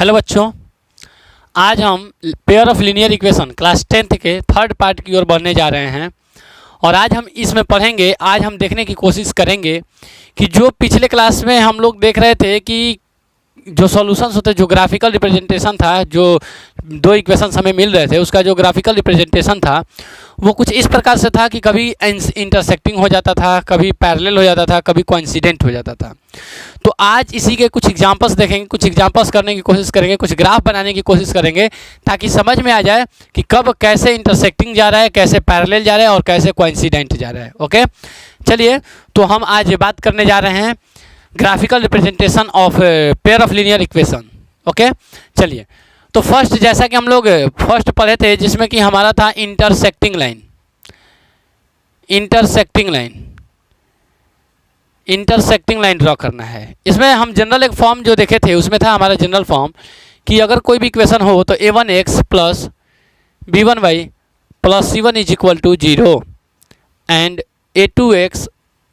Hello बच्चों, आज हम pair of linear equation class 10th के थर्ड पार्ट की ओर बढ़ने जा रहे हैं। और आज हम इसमें पढ़ेंगे, आज हम देखने की कोशिश करेंगे कि जो पिछले क्लास में हम लोग देख रहे थे कि जो सॉल्यूशंस होते, जो ग्राफिकल रिप्रेजेंटेशन था, जो दो इक्वेशंस हमें मिल रहे थे, उसका जो ग्राफिकल रिप्रेजेंटेशन था वो कुछ इस प्रकार से था कि कभी इंटरसेक्टिंग हो जाता था, कभी पैरेलल हो जाता था, कभी कोइंसिडेंट हो जाता था। तो आज इसी के कुछ एग्जांपल्स देखेंगे, कुछ एग्जांपल्स करने की कोशिश करेंगे, कुछ ग्राफ बनाने की कोशिश करेंगे ताकि समझ में आ जाए कि कब कैसे इंटरसेक्टिंग जा रहा है, कैसे पैरेलल जा रहा है और कैसे कोइंसिडेंट जा रहा है। ओके, चलिए तो हम आज बात करने जा रहे हैं graphical representation of pair of linear equation. Okay, चलिए तो फर्स्ट, जैसा कि हम लोग फर्स्ट पढ़े थे जिसमें कि हमारा था intersecting line. Intersecting line draw करना है। इसमें हम जनरल एक फॉर्म जो देखे थे उसमें था हमारा जनरल फॉर्म कि अगर कोई भी इक्वेशन हो तो a1x plus b1y plus c1 is equal to 0 and a2x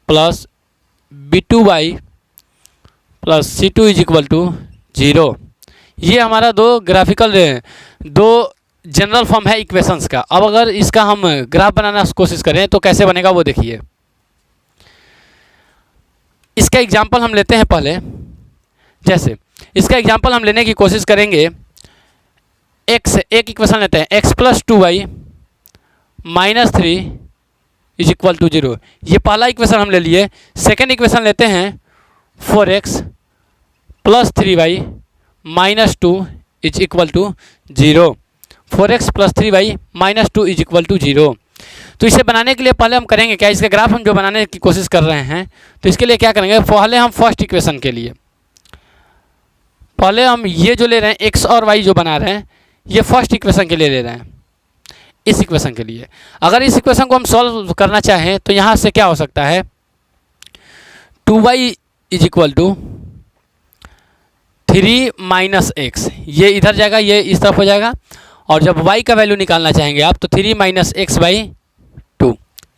plus b2y plus c2 is equal to 0। ये हमारा दो जनरल फॉर्म है इक्वेशंस का। अब अगर इसका हम ग्राफ बनाना कोशिश करें तो कैसे बनेगा वो देखिए। इसका एग्जांपल हम लेते हैं पहले। जैसे इसका एग्जांपल हम लेने की कोशिश करेंगे, x एक इक्वेशन लेते हैं, x plus 2y minus 3 is equal to 0। ये पहला इक्वेशन हम ले लिए। सेकेंड इक्वेशन लेते हैं 4x plus 3y minus 2 is equal to 0। 4x plus 3y minus 2 is equal to 0। तो इसे बनाने के लिए पहले हम करेंगे क्या, इसका ग्राफ हम जो बनाने की कोशिश कर रहे हैं तो इसके लिए क्या करेंगे, पहले हम फर्स्ट इक्वेशन के लिए पहले हम ये जो ले रहे हैं x और y जो बना रहे हैं ये फर्स्ट इक्वेशन के लिए ले रहे हैं। इस इक्वेशन के लिए अगर इस इक्वेशन को हम सॉल्व करना चाहें तो यहाँ से क्या हो सकता है, 2y is equal to 3 minus x, ये इधर जाएगा, ये इस तरफ हो जाएगा। और जब y का वैल्यू निकालना चाहेंगे आप तो 3 माइनस एक्स बाई 2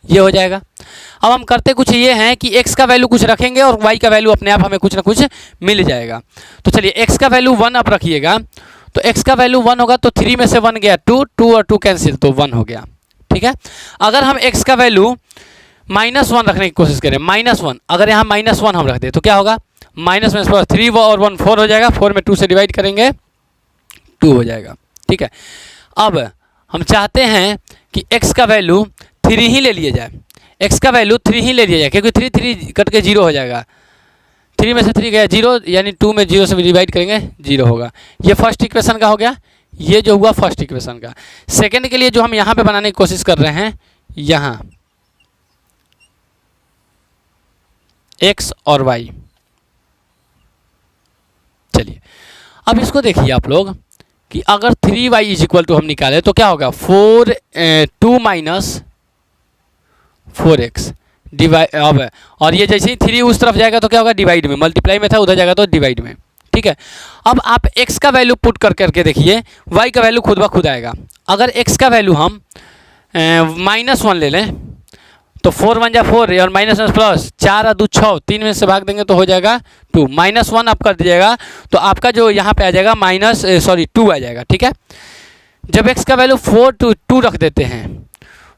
ये हो जाएगा। अब हम करते कुछ ये हैं कि x का वैल्यू कुछ रखेंगे और y का वैल्यू अपने आप हमें कुछ ना कुछ मिल जाएगा। तो चलिए x का वैल्यू 1 आप रखिएगा, तो x का वैल्यू 1 होगा तो 3 में से 1 गया 2, 2 और 2 कैंसिल तो 1 हो गया। ठीक है, अगर हम x का वैल्यू -1 रखने की कोशिश करें, -1, अगर यहाँ -1 हम रख दें तो क्या होगा, माइनस में 3 और 1 4 हो जाएगा, 4 में 2 से डिवाइड करेंगे 2 हो जाएगा। ठीक है, अब हम चाहते हैं कि x का वैल्यू 3 ही ले लिया जाए, x का वैल्यू 3 ही ले लिया जाए क्योंकि 3 3 कट के 0 हो जाएगा। 3 में से 3 गया 0, यानी 2 में 0 से डिवाइड करेंगे 0 होगा। ये फर्स्ट इक्वेशन का हो गया, ये जो हुआ फर्स्ट इक्वेशन का। सेकेंड के लिए जो हम यहाँ पे बनाने की कोशिश कर रहे हैं, यहाँ x और y। चलिए अब इसको देखिए आप लोग कि अगर 3y इज इक्वल टू हम निकालें तो क्या होगा, 2 माइनस 4x डिवाइड। अब और ये जैसे ही 3 उस तरफ जाएगा तो क्या होगा, डिवाइड में, मल्टीप्लाई में था उधर जाएगा तो डिवाइड में। ठीक है, अब आप x का वैल्यू पुट करके देखिए, y का वैल्यू खुद ब खुद आएगा। अगर x का वैल्यू हम -1 ले लें तो 4 1 जा 4 और माइनस प्लस 4 और 2 6, 3 में से भाग देंगे तो हो जाएगा 2, -1 आप कर दीजिएगा तो आपका जो यहाँ पे आ जाएगा 2 आ जाएगा। ठीक है, जब x का वैल्यू 4 to 2 रख देते हैं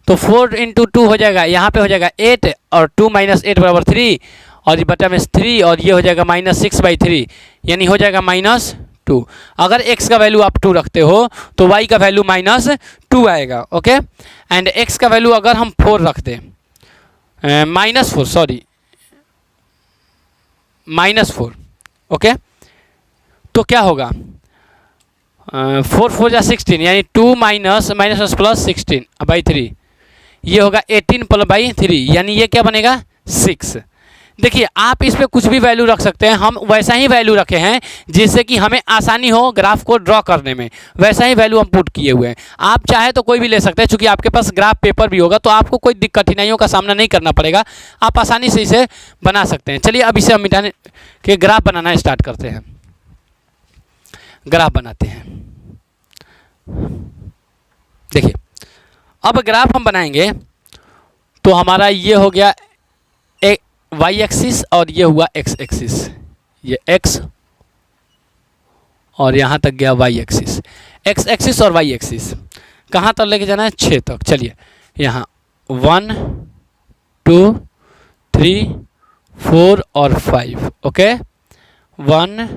तो 4 × 2 हो जाएगा, यहाँ पे हो जाएगा 8 और 2 - 8 बराबर 3 और ये बटा में 3 और ये हो जाएगा -6/3 यानी हो जाएगा -2। अगर x का वैल्यू आप 2 रखते हो तो y का वैल्यू -2 आएगा। ओके, एंड x का वैल्यू अगर हम 4 रख दें, -4 ओके, तो क्या होगा, 4 4 जा 16 यानी 2 माइनस प्लस 16/3 ये होगा 18/3 यानी ये क्या बनेगा 6। देखिए आप इस पे कुछ भी वैल्यू रख सकते हैं, हम वैसा ही वैल्यू रखे हैं जिससे कि हमें आसानी हो ग्राफ को ड्रॉ करने में, वैसा ही वैल्यू हम पुट किए हुए हैं। आप चाहे तो कोई भी ले सकते हैं, क्योंकि आपके पास ग्राफ पेपर भी होगा तो आपको कोई कठिनाइयों का सामना नहीं करना पड़ेगा, आप आसानी से इसे बना सकते हैं। चलिए अब इसे हम मिटाने के ग्राफ बनाना स्टार्ट करते हैं। ग्राफ बनाते हैं, देखिए अब ग्राफ हम बनाएंगे तो हमारा ये हो गया y एक्सिस और ये हुआ x एक्सिस, ये x और यहाँ तक गया वाई एक्सिस, एक्स एक्सिस और वाई एक्सिस। कहाँ तक लेके जाना है? 6 तक। चलिए यहाँ 1 2 3 4 और 5। Okay 1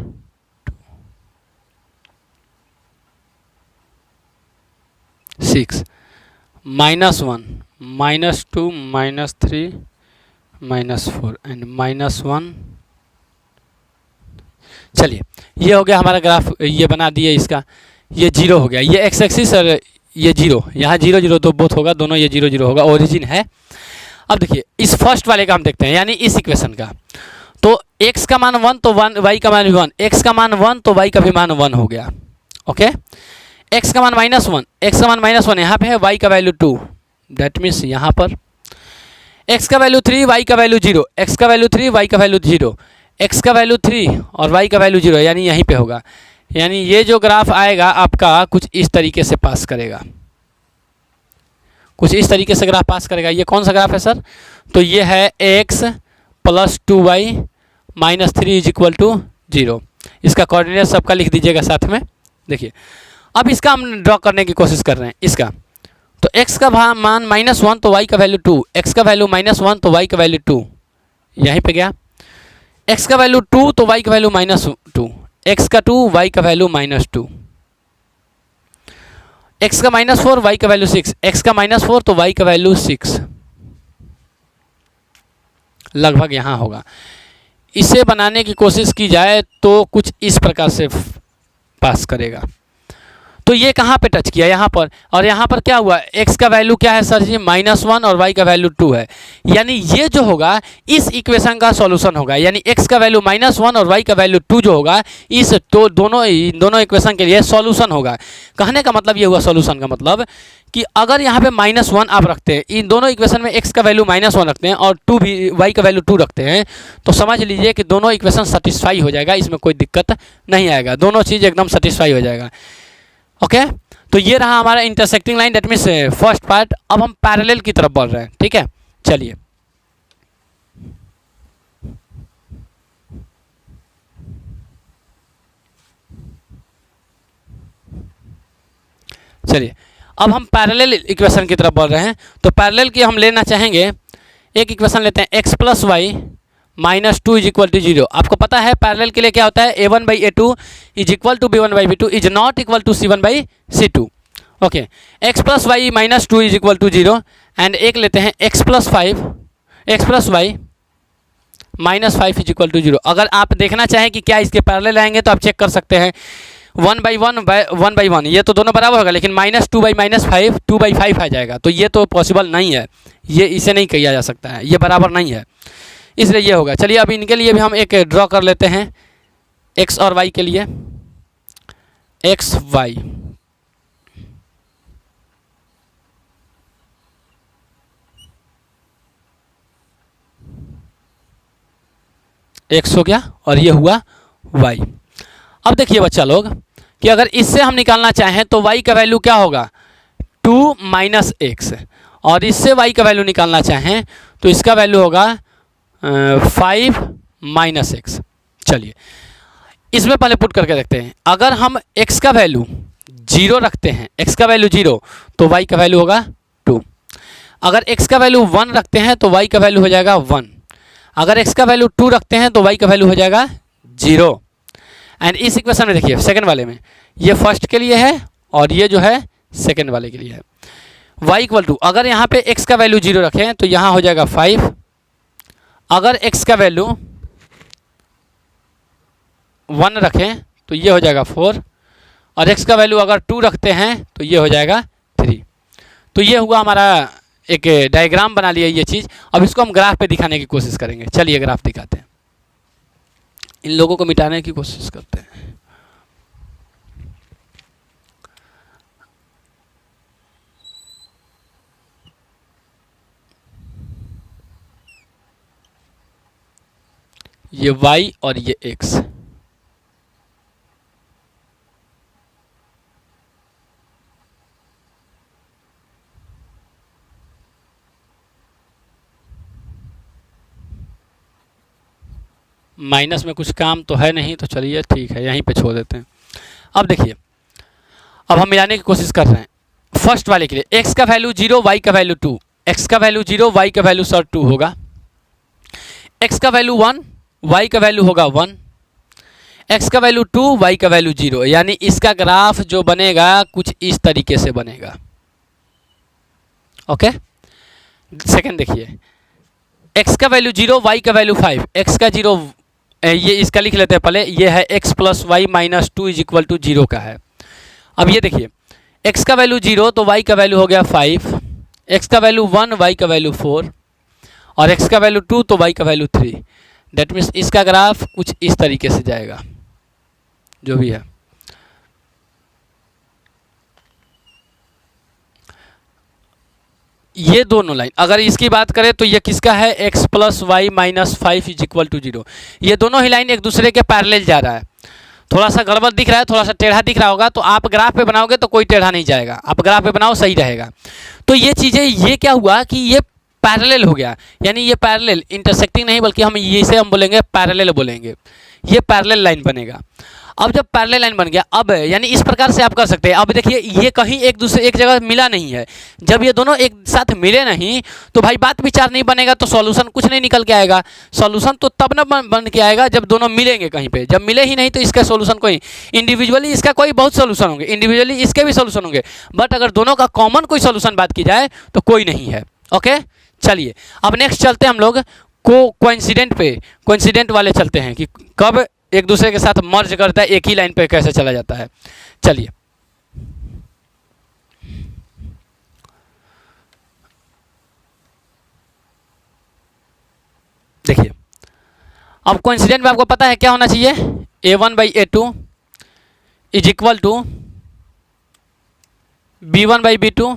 6 -1 -2 -3 -4 and -1। चलिए ये हो गया हमारा ग्राफ, ये बना दिए इसका, ये 0 हो गया, ये एक्स एक्सिस और ये 0, यहाँ 0 0 तो बोथ होगा, दोनों ये 0 0 होगा, ओरिजिन है। अब देखिए इस फर्स्ट वाले का हम देखते हैं, यानी इस इक्वेशन का। तो x का मान 1 तो 1, y का मान भी 1, x का मान 1 तो y का भी मान 1 हो गया। ओके x का मान -1, x का मान -1 यहाँ पे है, y का वैल्यू 2, दैट मीन्स यहाँ पर x का वैल्यू 3, y का वैल्यू 0, x का वैल्यू 3, y का वैल्यू 0, x का वैल्यू 3 और y का वैल्यू 0, यानी यहीं पे होगा। यानी ये जो ग्राफ आएगा आपका कुछ इस तरीके से पास करेगा, कुछ इस तरीके से ग्राफ पास करेगा। ये कौन सा ग्राफ है सर? तो ये है x + 2y - 3 = 0। इसका कोऑर्डिनेट सबका लिख दीजिएगा साथ में। देखिए अब इसका हम ड्रॉ करने की कोशिश कर रहे हैं इसका। तो x का मान -1 तो y का वैल्यू 2, x का वैल्यू -1 तो y का वैल्यू 2, यहीं पे गया। x का वैल्यू 2 तो y का वैल्यू -2, x का 2 y का वैल्यू -2, x का -4 y का वैल्यू 6, x का -4 तो y का वैल्यू 6, लगभग यहाँ होगा। इसे बनाने की कोशिश की जाए तो कुछ इस प्रकार से पास करेगा। तो ये कहाँ पे टच किया? यहाँ पर। और यहाँ पर क्या हुआ? x का वैल्यू क्या है सर जी? -1 और y का वैल्यू 2 है। यानी ये जो होगा इस इक्वेशन का सॉल्यूशन होगा, यानी x का वैल्यू -1 और y का वैल्यू 2 जो होगा इस तो दोनों इक्वेशन के लिए सॉल्यूशन होगा। कहने का मतलब ये हुआ सॉल्यूशन का मतलब कि अगर यहाँ पे -1 आप रखते हैं, इन दोनों इक्वेशन में x का वैल्यू -1 रखते हैं और 2 भी y का वैल्यू 2 रखते हैं, तो समझ लीजिए कि दोनों इक्वेशन सेटिस्फाई हो जाएगा, इसमें कोई दिक्कत नहीं आएगा, दोनों चीज़ एकदम सेटिस्फाई हो जाएगा। ओके तो ये रहा हमारा intersecting line, that means first part. अब हम पैरेलल की तरफ बढ़ रहे हैं, ठीक है। चलिए अब हम पैरेलल इक्वेशन की तरफ बढ़ रहे हैं। तो पैरेलल की हम लेना चाहेंगे, एक इक्वेशन लेते हैं x + y -2 = 0। आपको पता है पैरेलल के लिए क्या होता है? a1/a2 = b1/b2 is not equal to c1/c2। Okay x + y -2 = 0 and एक लेते हैं x + y -5 = 0। अगर आप देखना चाहें कि क्या इसके पैरेलल आएंगे तो आप चेक कर सकते हैं 1/1 ये तो दोनों बराबर होगा, लेकिन -2/-5 2/5 आ जाएगा, तो ये तो पॉसिबल नहीं है, ये इसे नहीं किया जा सकता है, ये बराबर नहीं है, इसलिए ये होगा। चलिए अब इनके लिए भी हम एक ड्रॉ कर लेते हैं, x और y के लिए। x y x हो गया और ये हुआ y। अब देखिए बच्चा लोग कि अगर इससे हम निकालना चाहें तो y का वैल्यू क्या होगा? 2 - x, और इससे y का वैल्यू निकालना चाहें तो इसका वैल्यू होगा 5 - x। चलिए इसमें पहले पुट करके देखते हैं। अगर हम x का वैल्यू 0 रखते हैं, x का वैल्यू 0 तो y का वैल्यू होगा 2। अगर x का वैल्यू 1 रखते हैं तो y का वैल्यू हो जाएगा 1। अगर x का वैल्यू 2 रखते हैं तो y का वैल्यू हो जाएगा 0। एंड इस इक्वेशन में देखिए सेकंड वाले में ये फर्स्ट के लिए है और ये जो है सेकंड वाले के लिए है। y = अगर यहाँ पे x का वैल्यू 0 रखें तो यहाँ हो जाएगा 5। अगर x का वैल्यू 1 रखें तो ये हो जाएगा 4, और x का वैल्यू अगर 2 रखते हैं तो ये हो जाएगा 3। तो ये हुआ हमारा एक डायग्राम बना लिया ये चीज़। अब इसको हम ग्राफ पे दिखाने की कोशिश करेंगे। चलिए ग्राफ दिखाते हैं, इन लोगों को मिटाने की कोशिश करते हैं। ये y और ये x। माइनस में कुछ काम तो है नहीं, तो चलिए ठीक है यहीं पे छोड़ देते हैं। अब देखिए, अब हम मिलाने की कोशिश कर रहे हैं। फर्स्ट वाले के लिए x का वैल्यू 0, y का वैल्यू 2, x का वैल्यू 0, y का वैल्यू सर 2 होगा, x का वैल्यू 1, y का वैल्यू होगा 1, x का वैल्यू 2, y का वैल्यू 0। यानी इसका ग्राफ जो बनेगा कुछ इस तरीके से बनेगा। ओके, सेकंड देखिए, x का वैल्यू 0, y का वैल्यू 5, x का 0, ये इसका लिख लेते हैं पहले, ये है x plus y minus 2 is equal to 0 का है। अब ये देखिए, x का वैल्यू 0 तो y का वैल्यू हो गया 5, x का वैल्यू 1, y का वैल्यू 4, और x का वैल्यू 2 तो y का वैल्यू 3। दैट मीन्स इसका ग्राफ कुछ इस तरीके से जाएगा, जो भी है। ये दोनों लाइन अगर इसकी बात करें तो ये किसका है, x plus y minus 5 is equal to 0। ये दोनों ही लाइन एक दूसरे के पैरेलल जा रहा है। थोड़ा सा गड़बड़ दिख रहा है, थोड़ा सा टेढ़ा दिख रहा होगा, तो आप ग्राफ पे बनाओगे तो कोई टेढ़ा नहीं जाएगा, आप ग्राफ पे बनाओ सही रहेगा। तो ये चीज़ें, ये क्या हुआ कि ये पैरेलल हो गया, यानी ये पैरेलल, इंटरसेक्टिंग नहीं बल्कि हम इसे हम बोलेंगे पैरेलल बोलेंगे, ये पैरेलल लाइन बनेगा। अब जब पैरेलल लाइन बन गया, अब यानी इस प्रकार से आप कर सकते हैं। अब देखिए, ये कहीं एक जगह मिला नहीं है। जब ये दोनों एक साथ मिले नहीं तो भाई बात विचार नहीं बनेगा, तो सॉल्यूशन कुछ नहीं निकल के आएगा। सॉल्यूशन तो तब ना बन के आएगा जब दोनों मिलेंगे कहीं पे। जब मिले ही नहीं तो इसका सॉल्यूशन कोई, इंडिविजुअली इसका कोई बहुत सॉल्यूशन होंगे, इंडिविजुअली इसके भी सॉल्यूशन होंगे, बट अगर दोनों का कॉमन कोई सॉल्यूशन बात की जाए तो कोई नहीं है। ओके, चलिए अब नेक्स्ट चलते हैं हम लोग कोइंसिडेंट पे। कोइंसिडेंट वाले चलते हैं कि कब एक दूसरे के साथ मर्ज करता है, एक ही लाइन पे कैसे चला जाता है। चलिए, देखिए, अब कोइंसिडेंट में आपको पता है क्या होना चाहिए, a1/a2 is equal to b1/b2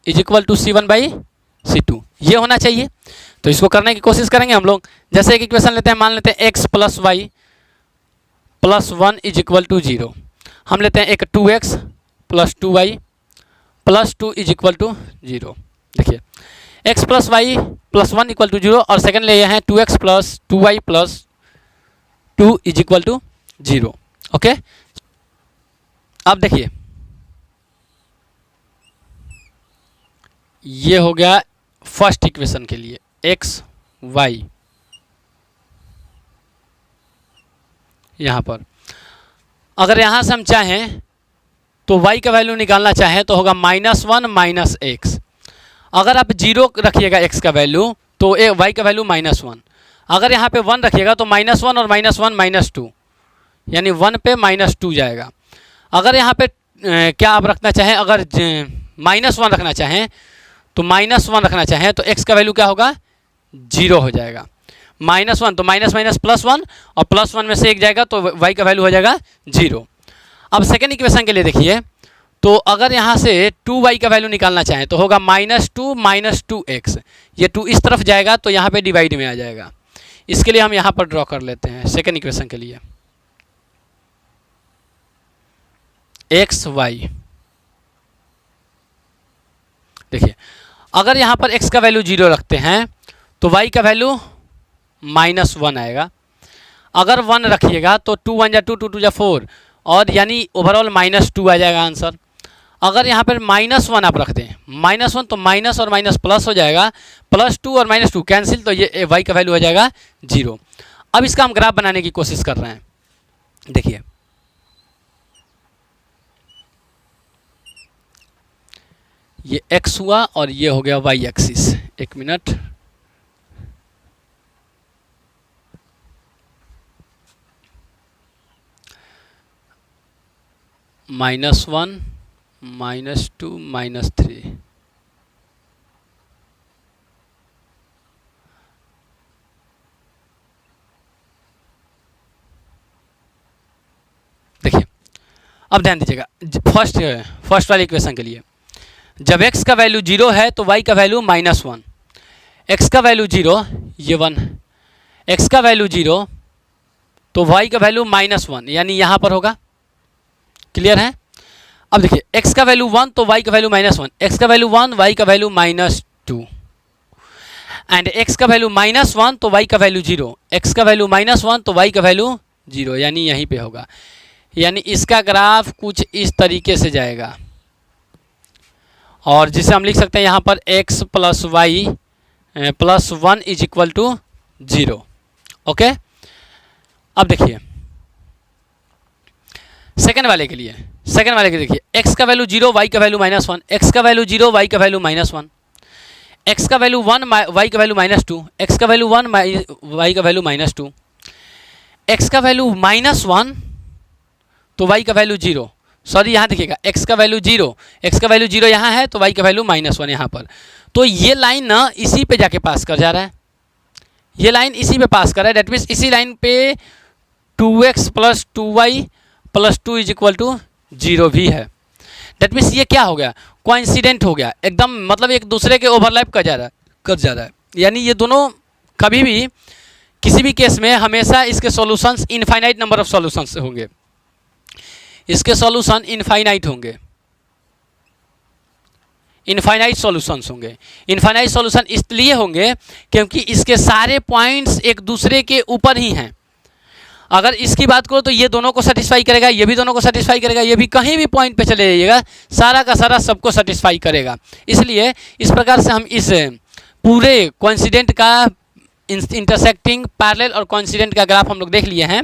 is equal to c1/c2, ये होना चाहिए। तो इसको करने की कोशिश करेंगे हम लोग। जैसे एक इक्वेशन लेते हैं, मान लेते हैं x plus y plus 1 is equal to 0। हम लेते हैं एक 2x plus 2y plus 2 is equal to 0। देखिए, x plus y plus 1 equal to 0, और सेकंड ले हैं 2x plus 2y plus 2 is equal to 0। Okay, अब देखिए, ये हो गया फर्स्ट इक्वेशन के लिए x y। यहाँ पर अगर यहाँ से हम चाहें तो y का वैल्यू निकालना चाहें तो होगा -1 माइनस x। अगर आप 0 रखिएगा x का वैल्यू तो y का वैल्यू -1। अगर यहाँ पे 1 रखिएगा तो -1 और -1 -2, यानी 1 पे -2 जाएगा। अगर यहाँ पे क्या आप रखना चाहें, अगर -1 रखना चाहें तो -1 रखना चाहें तो x का वैल्यू क्या होगा, 0 हो जाएगा। -1 तो माइनस माइनस +1, और +1 में से एक जाएगा तो y का वैल्यू हो जाएगा 0। अब सेकेंड इक्वेशन के लिए देखिए, तो अगर यहाँ से 2y का वैल्यू निकालना चाहें तो होगा -2 माइनस 2x। ये 2 इस तरफ जाएगा तो यहाँ पे डिवाइड में आ जाएगा। इसके लिए हम यहाँ पर ड्रॉ कर लेते हैं सेकेंड इक्वेशन के लिए x y। देखिए, अगर यहाँ पर x का वैल्यू 0 रखते हैं तो y का वैल्यू -1 आएगा। अगर 1 रखिएगा तो 2 1 जा 2, 2 2 जा 4, और यानी ओवरऑल -2 आ जाएगा आंसर। अगर यहाँ पर -1 आप रख दें, -1 तो माइनस और माइनस प्लस हो जाएगा, +2 और -2 कैंसिल, तो ये y का वैल्यू हो जाएगा 0। अब इसका हम ग्राफ बनाने की कोशिश कर रहे हैं। देखिए, ये x हुआ और ये हो गया y एक्सिस। एक मिनट, -1 -2 -3, देखिए अब ध्यान दीजिएगा फर्स्ट वाली इक्वेशन के लिए, जब x का वैल्यू 0 है तो y का वैल्यू -1, x का वैल्यू 0 ये 1, x का वैल्यू 0 तो y का वैल्यू -1, यानी यहाँ पर होगा। क्लियर है? अब देखिए, x का वैल्यू 1 तो y का वैल्यू -1, x का वैल्यू 1 y का वैल्यू -2, एंड x का वैल्यू -1 तो y का वैल्यू 0, x का वैल्यू -1 तो y का वैल्यू 0, यानी यहीं पे होगा। यानी इसका ग्राफ कुछ इस तरीके से जाएगा, और जिसे हम लिख सकते हैं यहाँ पर x plus y plus 1 is equal to 0। Okay, अब देखिए सेकेंड वाले के लिए देखिए x का वैल्यू 0, y का वैल्यू -1, x का वैल्यू 0, y का वैल्यू -1, x का वैल्यू 1, y का वैल्यू -2, x का वैल्यू 1, y का वैल्यू -2, x का वैल्यू -1 तो y का वैल्यू 0, सॉरी यहाँ देखिएगा x का वैल्यू 0 यहाँ है तो y का वैल्यू -1 यहाँ पर। तो ये लाइन ना इसी पे जाके पास कर जा रहा है, ये लाइन इसी पे पास कर रहा है, डेट मीन्स इसी लाइन पे 2x plus 2y plus 2 is equal to 0 भी है। डेट मीन्स ये क्या हो गया, कोइंसिडेंट हो गया एकदम, मतलब एक दूसरे के ओवरलैप कर जा रहा है। यानी ये दोनों कभी भी किसी भी केस में हमेशा इसके solutions infinite number of solutions होंगे, इसके सॉल्यूशन इनफाइनाइट होंगे, इनफाइनाइट सॉल्यूशंस होंगे। इनफाइनाइट सॉल्यूशन इसलिए होंगे क्योंकि इसके सारे पॉइंट्स एक दूसरे के ऊपर ही हैं। अगर इसकी बात करो तो ये दोनों को सेटिस्फाई करेगा, ये भी दोनों को सेटिस्फाई करेगा, ये भी कहीं भी पॉइंट पे चले जाइएगा सारा का सारा सबको सेटिस्फाई करेगा। इसलिए इस प्रकार से हम इस पूरे कोइंसिडेंट का इंटरसेक्टिंग, पैरेलल और कोइंसिडेंट का ग्राफ हम लोग देख लिए हैं।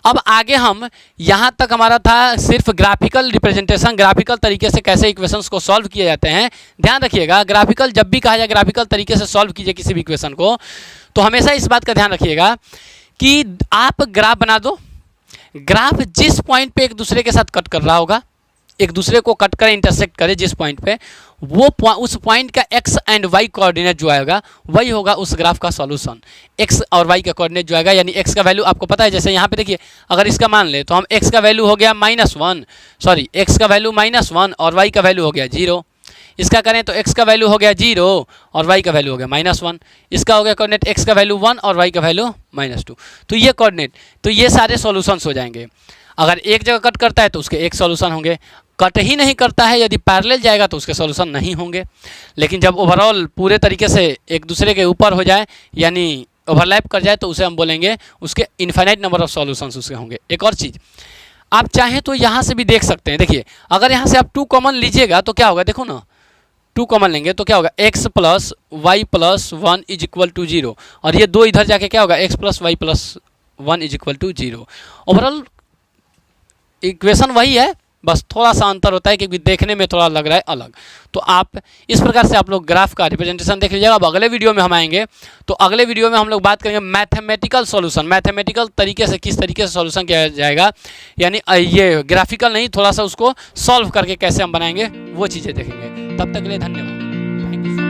अब आगे हम यहाँ तक हमारा था सिर्फ ग्राफिकल रिप्रेजेंटेशन, ग्राफिकल तरीके से कैसे इक्वेशंस को सॉल्व किए जाते हैं। ध्यान रखिएगा, ग्राफिकल जब भी कहा जाए ग्राफिकल तरीके से सॉल्व कीजिए किसी भी इक्वेशन को, तो हमेशा इस बात का ध्यान रखिएगा कि आप ग्राफ बना दो, ग्राफ जिस पॉइंट पे एक दूसरे के साथ कट कर रहा होगा, एक दूसरे को कट कर इंटरसेक्ट करे जिस पॉइंट पे, वो उस पॉइंट का x एंड y कोऑर्डिनेट जो आएगा वही होगा उस ग्राफ का सॉल्यूशन। x और y का कोऑर्डिनेट जो आएगा, यानी x का वैल्यू आपको पता है, जैसे यहाँ पे देखिए अगर इसका मान ले तो हम x का वैल्यू हो गया x का वैल्यू -1 और y का वैल्यू हो गया 0। इसका करें तो x का वैल्यू हो गया 0 और y का वैल्यू हो गया -1। इसका हो गया कोऑर्डिनेट x का वैल्यू 1 और y का वैल्यू -2। तो ये कोऑर्डिनेट, तो ये सारे सॉल्यूशंस हो जाएंगे। अगर एक जगह कट करता है तो उसके एक सॉल्यूशन होंगे, कट ही नहीं करता है यदि पैरेलल जाएगा तो उसके सॉल्यूशन नहीं होंगे। लेकिन जब ओवरऑल पूरे तरीके से एक दूसरे के ऊपर हो जाए यानी ओवरलैप कर जाए तो उसे हम बोलेंगे उसके इनफाइनाइट नंबर ऑफ सॉल्यूशंस उसके होंगे। एक और चीज़ आप चाहें तो यहाँ से भी देख सकते हैं, देखिए अगर यहाँ से आप 2 कॉमन लीजिएगा तो क्या होगा, देखो ना 2 कॉमन लेंगे तो क्या होगा x plus y plus 1 is equal to 0, और ये 2 इधर जाके क्या होगा x plus y plus 1 is equal to 0। Overall equation वही है, बस थोड़ा सा अंतर होता है क्योंकि देखने में थोड़ा लग रहा है अलग। तो आप इस प्रकार से आप लोग ग्राफ का रिप्रेजेंटेशन देख लीजिएगा। अब अगले वीडियो में हम आएंगे तो अगले वीडियो में हम लोग बात करेंगे मैथमेटिकल सॉल्यूशन, मैथमेटिकल तरीके से किस तरीके से सॉल्यूशन किया जाएगा, यानी ये ग्राफिकल नहीं, थोड़ा सा उसको सॉल्व करके कैसे हम बनाएंगे वो चीज़ें देखेंगे। तब तक के लिए धन्यवाद, थैंक यू।